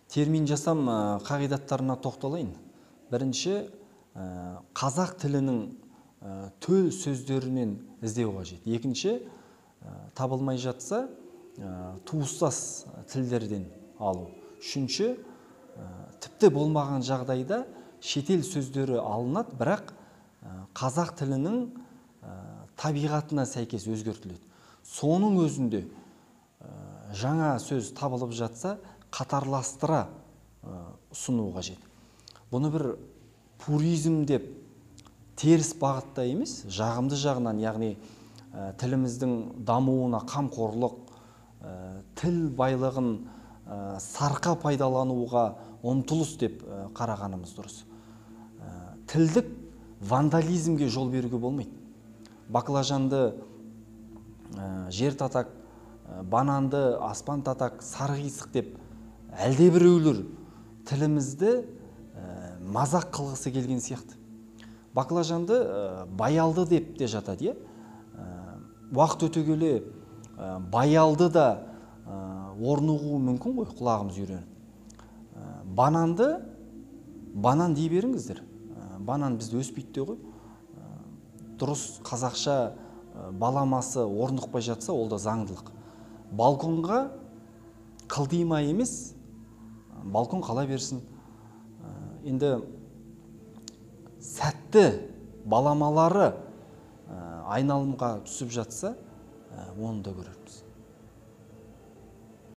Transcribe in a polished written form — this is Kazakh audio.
термин жасам қағидаттарына тоқталайын. Бірінші, қазақ тілінің төл сөздерінен іздеу қажет. Екінші, табылмай жатса, туыстас тілдерден алу. Үшінші, тіпті болмаған жағдайда шетел сөздері алынады, бірақ қазақ тілінің табиғатына сәйкес өзгертіледі. Соның өзінде жаңа сөз табылып жатса, қатарластыра ұсыну қажет. Бұны бір пуризм деп теріс бағытта емес, жағымды жағынан, яғни тіліміздің дамуына қамқорлық, тіл байлығын сарқа пайдалануға ұмтылыс деп қарағанымыз дұрыс. Тілдік вандализмге жол беруге болмайды. Баклажанды жер татак, бананды аспан татак, сары қисық деп әлде біреулер тілімізді мазақ қылғысы келген сияқты. Баклажанды баялды деп те жатады. Уақыт өте келе баялды да орнығуы мүмкін ғой, құлағымыз үйреніп. Бананды банан дей беріңіздер. Банан бізді өспейді ғой. Дұрыс қазақша баламасы орнықпай жатса, ол да заңдылық. Балконға қылдима емес, балкон қала берсін. Енді сәтті баламалары айналымға түсіп жатса, оны да көрерміз.